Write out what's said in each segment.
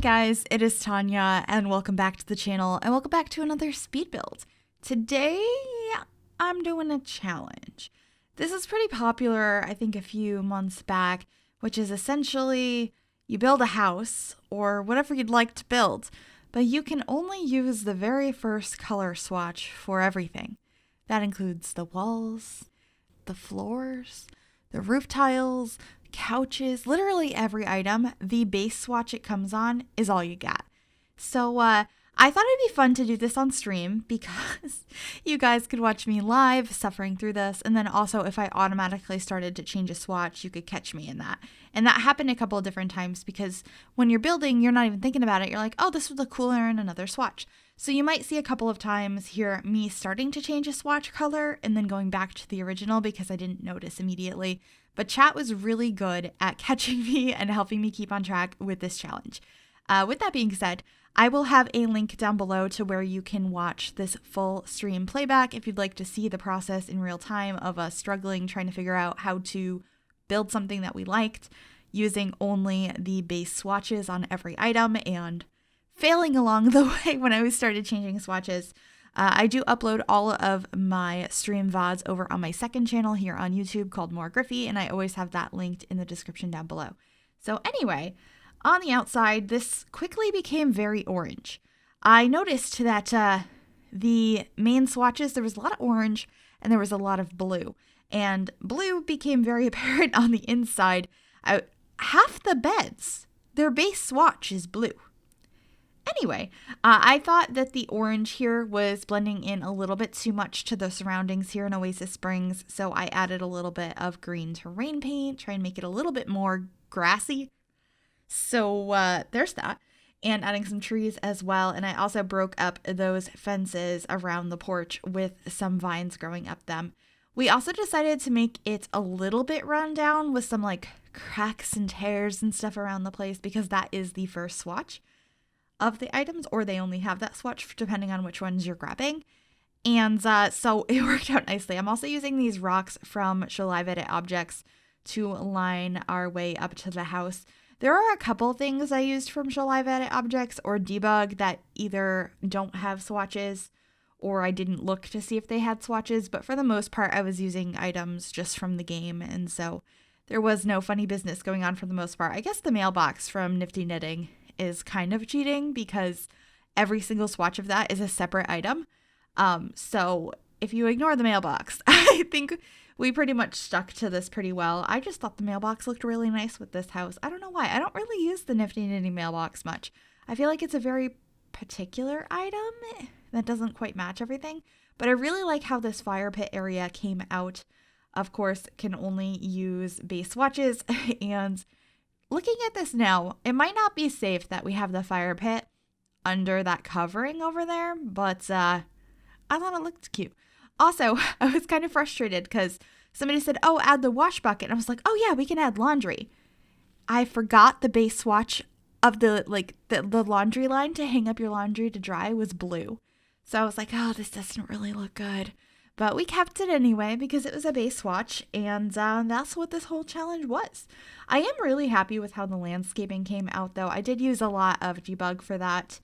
guys, it is Tanya, and welcome back to the channel, and welcome back to another speed build. Today, I'm doing a challenge. This is pretty popular, I think, a few months back, which is essentially you build a house, or whatever you'd like to build, but you can only use the very first color swatch for everything. That includes the walls, the floors, the roof tiles, couches, literally every item. The base swatch it comes on is all you got. So I thought it'd be fun to do this on stream because you guys could watch me live suffering through this, and then also if I automatically started to change a swatch, you could catch me in that. And that happened a couple of different times because when you're building, you're not even thinking about it. You're like, oh, this would look cooler in another swatch. So you might see a couple of times here me starting to change a swatch color and then going back to the original because I didn't notice immediately. But chat was really good at catching me and helping me keep on track with this challenge. With that being said, I will have a link down below to where you can watch this full stream playback if you'd like to see the process in real time of us struggling, trying to figure out how to build something that we liked using only the base swatches on every item and failing along the way when I started changing swatches. I do upload all of my stream VODs over on my second channel here on YouTube called More Gryphi, and I always have that linked in the description down below. So anyway, on the outside, this quickly became very orange. I noticed that the main swatches, there was a lot of orange and there was a lot of blue. And blue became very apparent on the inside. Half the beds, their base swatch is blue. Anyway, I thought that the orange here was blending in a little bit too much to the surroundings here in Oasis Springs, so I added a little bit of green terrain paint, try and make it a little bit more grassy. So there's that, and adding some trees as well, and I also broke up those fences around the porch with some vines growing up them. We also decided to make it a little bit run down with some like cracks and tears and stuff around the place because that is the first swatch of the items, or they only have that swatch depending on which ones you're grabbing. And so it worked out nicely. I'm also using these rocks from Show Live Edit Objects to line our way up to the house. There are a couple things I used from Show Live Edit Objects or Debug that either don't have swatches or I didn't look to see if they had swatches, but for the most part I was using items just from the game, and so there was no funny business going on for the most part. I guess the mailbox from Nifty Knitting is kind of cheating because every single swatch of that is a separate item. So if you ignore the mailbox, I think we pretty much stuck to this pretty well. I just thought the mailbox looked really nice with this house. I don't know why. I don't really use the Nifty Knitting mailbox much. I feel like it's a very particular item that doesn't quite match everything, but I really like how this fire pit area came out. Of course, can only use base swatches, and looking at this now, it might not be safe that we have the fire pit under that covering over there, but I thought it looked cute. Also, I was kind of frustrated because somebody said, oh, add the wash bucket. And I was like, oh yeah, we can add laundry. I forgot the base swatch of the laundry line to hang up your laundry to dry was blue. So I was like, oh, this doesn't really look good. But we kept it anyway because it was a base swatch, and that's what this whole challenge was. I am really happy with how the landscaping came out, though. I did use a lot of debug for that.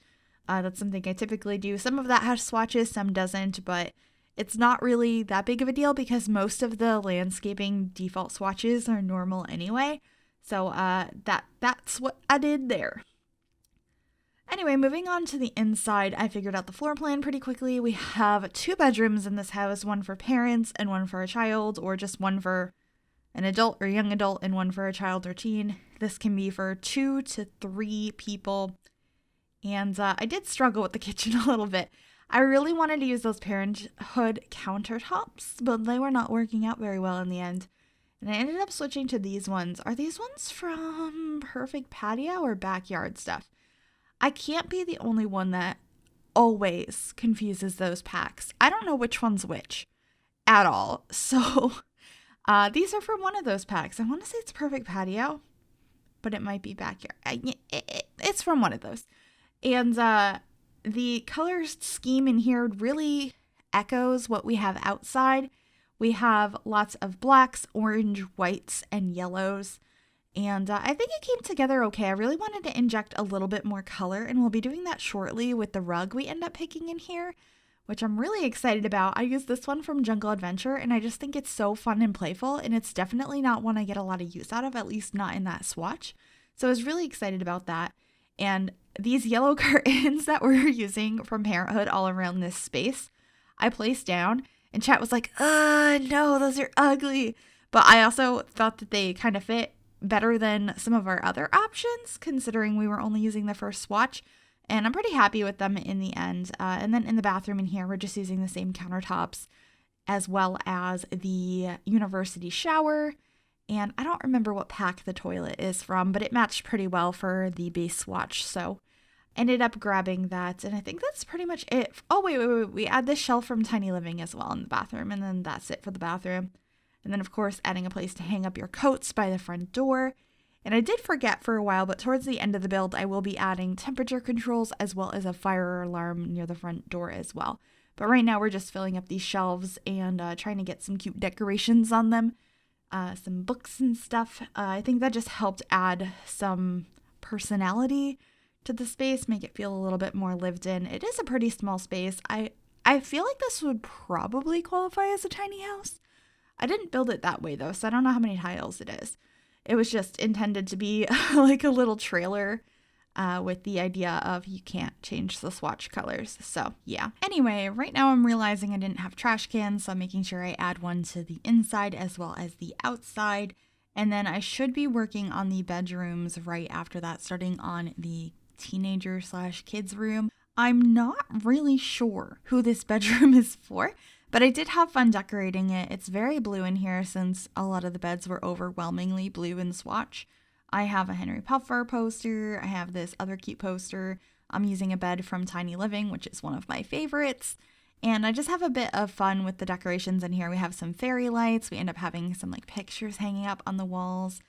That's something I typically do. Some of that has swatches, some doesn't, but it's not really that big of a deal because most of the landscaping default swatches are normal anyway. So that's what I did there. Anyway, moving on to the inside, I figured out the floor plan pretty quickly. We have 2 bedrooms in this house, one for parents and one for a child, or just one for an adult or young adult and one for a child or teen. This can be for 2 to 3 people. And I did struggle with the kitchen a little bit. I really wanted to use those Parenthood countertops, but they were not working out very well in the end. And I ended up switching to these ones. Are these ones from Perfect Patio or Backyard Stuff? I can't be the only one that always confuses those packs. I don't know which one's which at all. So these are from one of those packs. I want to say it's Perfect Patio, but it might be Backyard. It's from one of those. And the color scheme in here really echoes what we have outside. We have lots of blacks, orange, whites, and yellows. And I think it came together okay. I really wanted to inject a little bit more color, and we'll be doing that shortly with the rug we end up picking in here, which I'm really excited about. I used this one from Jungle Adventure, and I just think it's so fun and playful, and it's definitely not one I get a lot of use out of, at least not in that swatch. So I was really excited about that. And these yellow curtains that we're using from Parenthood all around this space, I placed down, and chat was like, no, those are ugly. But I also thought that they kind of fit better than some of our other options, considering we were only using the first swatch. And I'm pretty happy with them in the end. And then in the bathroom in here, we're just using the same countertops as well as the university shower. And I don't remember what pack the toilet is from, but it matched pretty well for the base swatch. So ended up grabbing that. And I think that's pretty much it. Oh, wait. We add this shelf from Tiny Living as well in the bathroom. And then that's it for the bathroom. And then, of course, adding a place to hang up your coats by the front door. And I did forget for a while, but towards the end of the build, I will be adding temperature controls as well as a fire alarm near the front door as well. But right now, we're just filling up these shelves and trying to get some cute decorations on them, some books and stuff. I think that just helped add some personality to the space, make it feel a little bit more lived in. It is a pretty small space. I feel like this would probably qualify as a tiny house. I didn't build it that way, though, so I don't know how many tiles it is. It was just intended to be like a little trailer with the idea of you can't change the swatch colors. So, yeah. Anyway, right now I'm realizing I didn't have trash cans, so I'm making sure I add one to the inside as well as the outside. And then I should be working on the bedrooms right after that, starting on the teenager/kids room. I'm not really sure who this bedroom is for, but I did have fun decorating it. It's very blue in here since a lot of the beds were overwhelmingly blue in swatch. I have a Henry Puffer poster. I have this other cute poster. I'm using a bed from Tiny Living, which is one of my favorites. And I just have a bit of fun with the decorations in here. We have some fairy lights. We end up having some like pictures hanging up on the walls.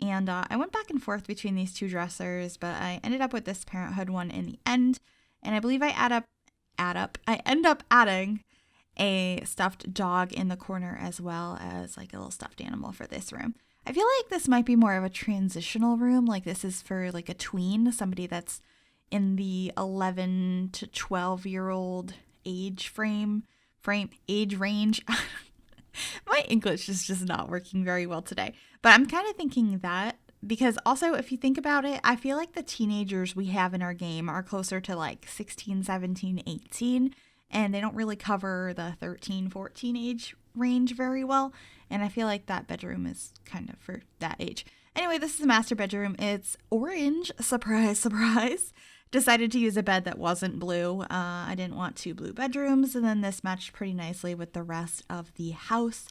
And I went back and forth between these two dressers, but I ended up with this Parenthood one in the end. And I believe I end up adding a stuffed dog in the corner as well as like a little stuffed animal for this room. I feel like this might be more of a transitional room. Like this is for like a tween, somebody that's in the 11 to 12-year-old age age range. My English is just not working very well today. But I'm kind of thinking that because also if you think about it, I feel like the teenagers we have in our game are closer to like 16, 17, 18. And they don't really cover the 13, 14 age range very well. And I feel like that bedroom is kind of for that age. Anyway, this is the master bedroom. It's orange. Surprise, surprise. Decided to use a bed that wasn't blue. I didn't want two blue bedrooms. And then this matched pretty nicely with the rest of the house.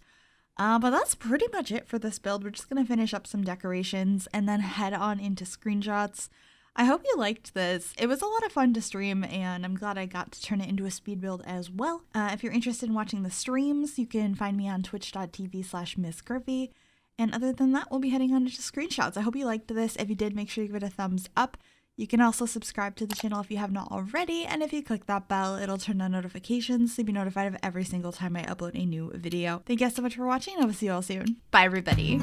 But that's pretty much it for this build. We're just going to finish up some decorations and then head on into screenshots. I hope you liked this. It was a lot of fun to stream, and I'm glad I got to turn it into a speed build as well. If you're interested in watching the streams, you can find me on twitch.tv/MissGryphi. And other than that, we'll be heading on to screenshots. I hope you liked this. If you did, make sure you give it a thumbs up. You can also subscribe to the channel if you have not already, and if you click that bell, it'll turn on notifications so you'll be notified of every single time I upload a new video. Thank you guys so much for watching, and I will see you all soon. Bye, everybody.